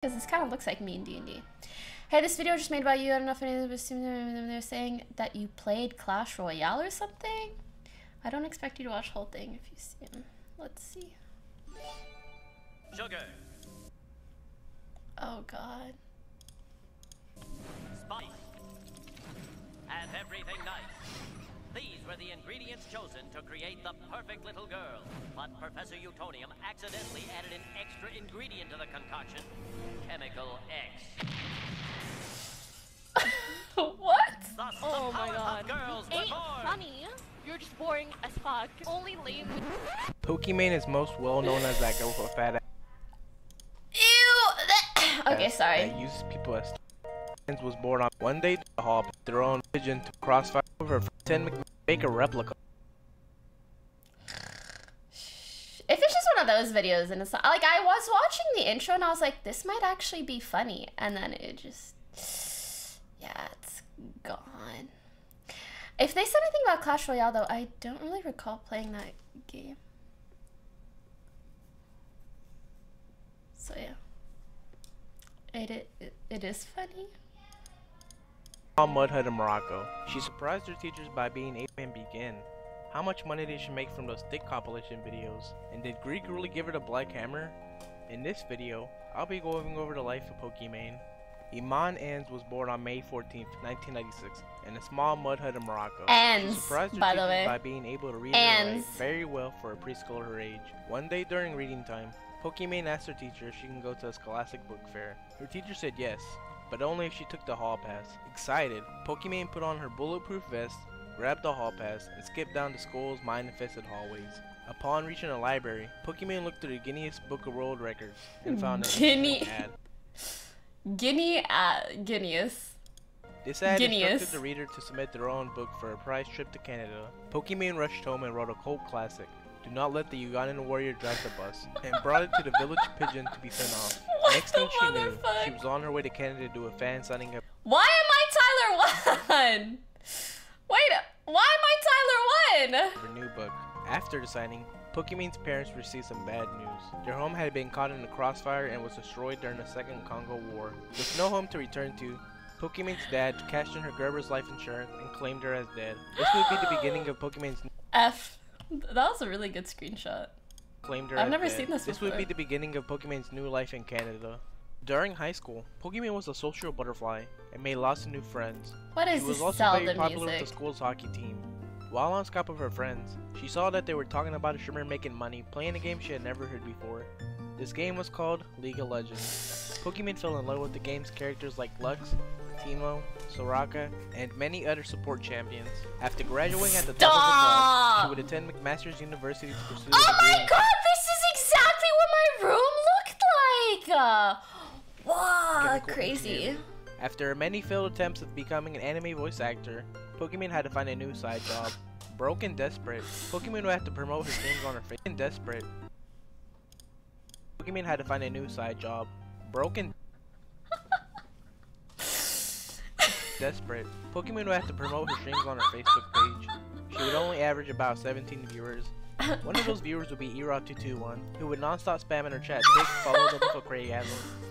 Because this kind of looks like me in D&D. Hey, this video just made about you. I don't know if anyone was saying that you played Clash Royale or something. I don't expect you to watch the whole thing if you see him. Let's see. Sugar. Oh God. Spice. And everything nice. These were the ingredients chosen to create the perfect little girl. But Professor Utonium accidentally added an extra ingredient to the concoction. Chemical X. What? Thus, Oh the my Powerpuff God. Girls were Ain't born. funny. You're just boring as fuck. Only lame. Pokimane is most well known as that girl with a fat ass. Ew! Okay, sorry. That uses people as was born on one day. The hall their own pigeon to crossfire over 10 make a replica. If it's just one of those videos and it's not, like, I was watching the intro and I was like, this might actually be funny, and then it just, yeah, it's gone. If they said anything about Clash Royale though, I don't really recall playing that game. So yeah, it is funny. Mud hut in Morocco. She surprised her teachers by being able to begin. How much money did she make from those thick compilation videos? And did Greek really give her the black hammer? In this video, I'll be going over the life of Pokimane. Iman Ans was born on May 14th, 1996, in a small mud hut in Morocco. Ans, she surprised her by the teachers way. by being able to read and write very well for a preschooler her age. One day during reading time, Pokimane asked her teacher if she can go to a scholastic book fair. Her teacher said yes, but only if she took the hall pass. Excited, Pokimane put on her bulletproof vest, grabbed the hall pass, and skipped down the school's mine-infested hallways. Upon reaching the library, Pokimane looked through the Guinness Book of World Records and found an interesting ad. Guineas. This ad instructed the reader to submit their own book for a prize trip to Canada. Pokimane rushed home and wrote a cult classic, Do Not Let the Ugandan Warrior Drive the Bus, and brought it to the village pigeon to be sent off. Next thing she knew, she was on her way to Canada to do a fan signing up. Why am I Tyler 1? Wait, why am I Tyler 1? Her new book. After the signing, Pokimane's parents received some bad news. Their home had been caught in a crossfire and was destroyed during the Second Congo War. With no home to return to, Pokimane's dad cashed in her Gerber's life insurance and claimed her as dead. This would be the beginning of Pokimane's That was a really good screenshot. I've never seen this before. This would be the beginning of Pokimane's new life in Canada. During high school, Pokimane was a social butterfly and made lots of new friends. What is She was this also Zelda very popular music? with the school's hockey team. While on Skype with her friends, she saw that they were talking about a streamer making money playing a game she had never heard before. This game was called League of Legends. Pokimane fell in love with the game's characters like Lux, Teemo, Soraka, and many other support champions. After graduating at the top of her class, she would attend McMaster's University to pursue a Oh degree my God, this is exactly what my room looked like! Wow, crazy. engineering. After many failed attempts of becoming an anime voice actor, Pokimane had to find a new side job. Broke and desperate, Pokimane would have to promote her streams on her face. Pokimane had to find a new side job. Broken. Desperate, Pokimane would have to promote her streams on her Facebook page. She would only average about 17 viewers. One of those viewers would be Erop221, who would non-stop spam in her chat, followed up with a Crayasm.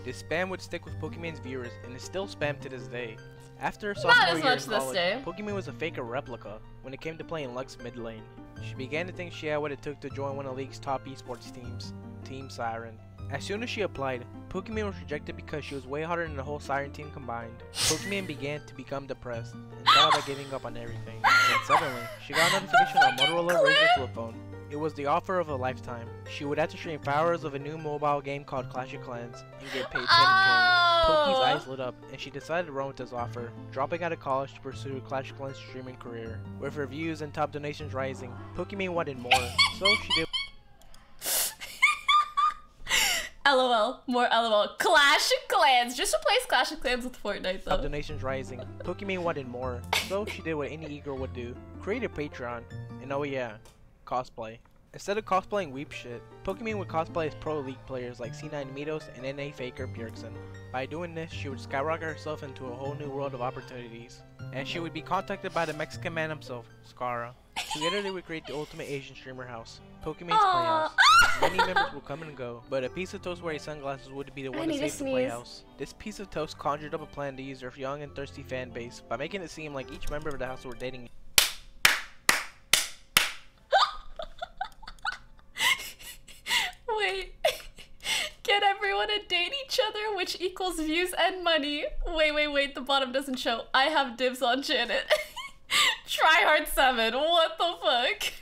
This spam would stick with Pokimane's viewers, and is still spammed to this day. After her sophomore year in college, Pokimane was a faker replica when it came to playing Lux mid lane. She began to think she had what it took to join one of the league's top esports teams, Team Siren. As soon as she applied, Pokimane was rejected because she was way harder than the whole Siren team combined. Pokimane began to become depressed and thought about giving up on everything. Then suddenly, she got a notification on Motorola Razr flip phone. It was the offer of a lifetime. She would have to stream 5 hours of a new mobile game called Clash of Clans and get paid 10K. Poki's eyes lit up and she decided to run with this offer, dropping out of college to pursue her Clash of Clans streaming career. With her views and top donations rising, Pokimane wanted more, so she did. LOL, more LOL. Clash of Clans. Just replace Clash of Clans with Fortnite though. Top donations rising, Pokimane wanted more, so she did what any e-girl would do, create a Patreon, and oh yeah, cosplay. Instead of cosplaying weep shit, Pokimane would cosplay as pro league players like C9 Mitos and NA Faker Bjergsen. By doing this, she would skyrocket herself into a whole new world of opportunities, and she would be contacted by the Mexican man himself, Scara. Together they would create the ultimate Asian streamer house, Pokimane's Aw. Playhouse. Many members will come and go, but a piece of toast wearing sunglasses would be the one to need to save the sneeze. Playhouse. This piece of toast conjured up a plan to use their young and thirsty fan base by making it seem like each member of the house were dating. Wait. Get everyone to date each other, which equals views and money. Wait, the bottom doesn't show. I have dibs on Janet. Tryhard7, what the fuck?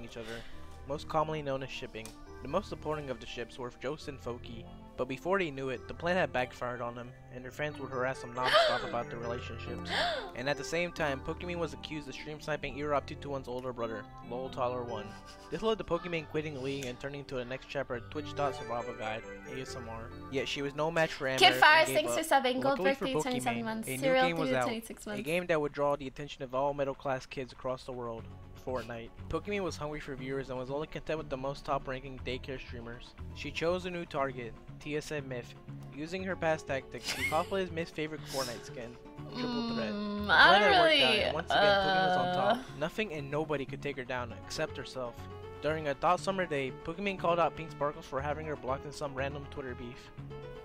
Each other, most commonly known as shipping. The most supporting of the ships were Jose and Foki, but before they knew it, the plan had backfired on them, and their fans would harass them non-stop about their relationships. And at the same time, Pokimane was accused of stream sniping Erop221's older brother, LolToller1. This led to Pokimane quitting the league and turning to the next chapter at Twitch.Survival Guide, ASMR. Yet she was no match for Amber Kid Fire, and gave thanks up. for subbing. Gold Luckily for birthday, 27 Pokimane, months. a new Serial game was out, 26 months. a game that would draw the attention of all middle-class kids across the world. Fortnite. Pokimane was hungry for viewers and was only content with the most top-ranking daycare streamers. She chose a new target, TSM Myth. Using her past tactics, she cosplayed Myth's favorite Fortnite skin, Triple Threat. The I plan don't had worked really. out, and once again, Pokimane was on top. Nothing and nobody could take her down except herself. During a hot summer day, Pokimane called out Pink Sparkles for having her blocked in some random Twitter beef.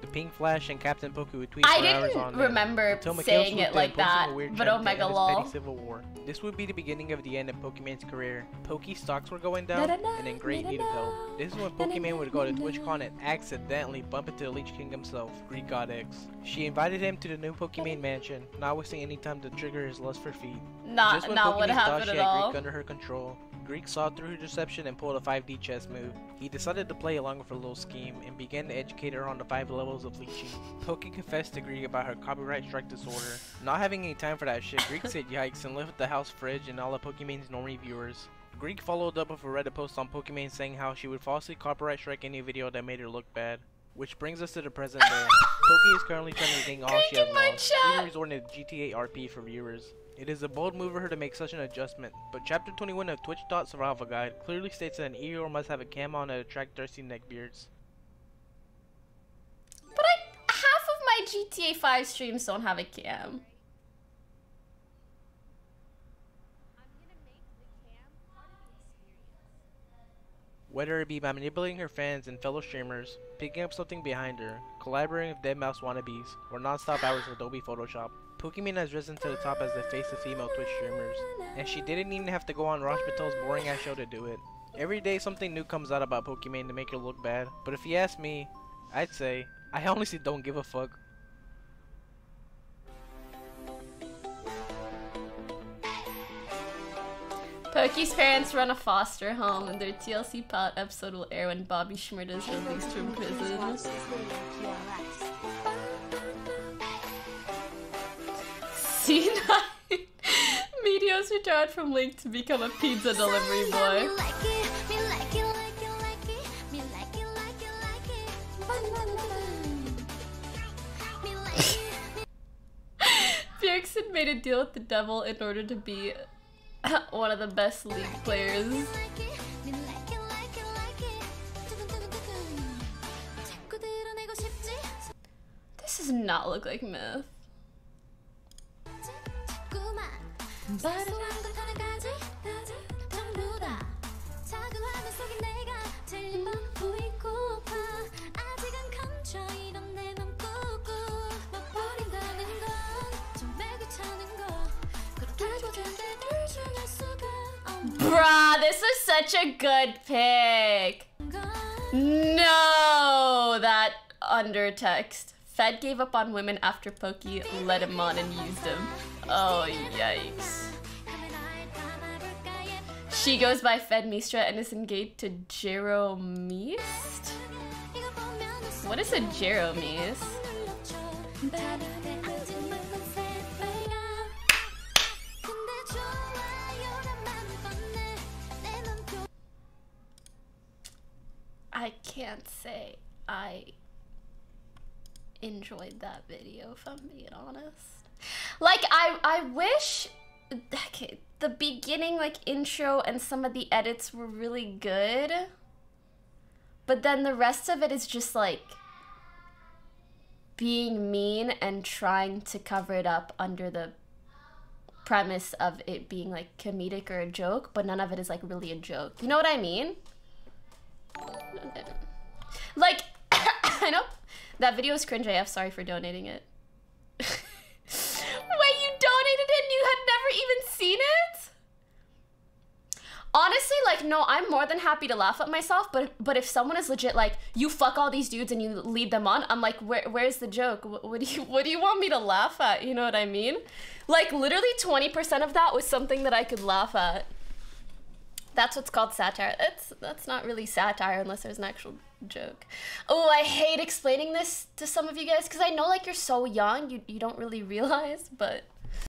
The Pink Flash and Captain Poku would tweet I for hours didn't on remember until Mikhail saying swooped it in, like posting that, a weird but chant omega to end his lol. petty civil war. This would be the beginning of the end of Pokimane's career. Poki stocks were going down, and in great need of help. This is when Pokimane would go to TwitchCon and accidentally bump into the Leech King himself, Greek God X. She invited him to the new Pokimane mansion, not wasting any time to trigger his lust for feet. Just when Not what Pokimane thought happened she at had all. Greek under her control, Greek saw through her deception and pulled a 5D chess move. He decided to play along with her little scheme and began to educate her on the 5 levels of leeching. Poki confessed to Greek about her copyright strike disorder. Not having any time for that shit, Greek said yikes and left the house fridge and all of Pokimane's normie viewers. Greek followed up with a Reddit post on Pokimane saying how she would falsely copyright strike any video that made her look bad. Which brings us to the present day. Poki is currently trying to regain all she has lost, even resorting to GTA RP for viewers. It is a bold move for her to make such an adjustment, but chapter 21 of Twitch.Survival Guide clearly states that an Eeyore must have a cam on to attract thirsty neckbeards. But half of my GTA 5 streams don't have a cam. Whether it be by manipulating her fans and fellow streamers, picking up something behind her, collaborating with deadmau5 wannabes, or non-stop hours of Adobe Photoshop, Pokimane has risen to the top as the face of female Twitch streamers, and she didn't even have to go on Rosh Patel's boring ass show to do it. Every day something new comes out about Pokimane to make her look bad, but if you ask me, I'd say, I honestly don't give a fuck. Poki's parents run a foster home, and their TLC pilot episode will air when Bobby Schmurda is released from prison. C9 Meteos retired from Link to become a pizza delivery boy. Bjergsen made a deal with the devil in order to be one of the best League players. This does not look like Myth. Bruh, this was such a good pick. No, that undertext. Fed gave up on women after Poki led him on and used him. Oh, yikes. She goes by Fed Mistra and is engaged to Jeromist? What is a Jeromist? I can't say I enjoyed that video, if I'm being honest. Like, I wish, okay, the beginning, like, intro and some of the edits were really good, but then the rest of it is just, like, being mean and trying to cover it up under the premise of it being like comedic or a joke, but none of it is like really a joke. You know what I mean? Like, I know that video is cringe AF. Sorry for donating it. Wait, you donated it and you had never even seen it? Honestly, like, no, I'm more than happy to laugh at myself, but if someone is legit like, you fuck all these dudes and you lead them on, I'm like, where's the joke? What do you want me to laugh at? You know what I mean? Like, literally 20% of that was something that I could laugh at. That's what's called satire. That's not really satire unless there's an actual joke. Oh, I hate explaining this to some of you guys because I know like you're so young, you don't really realize, but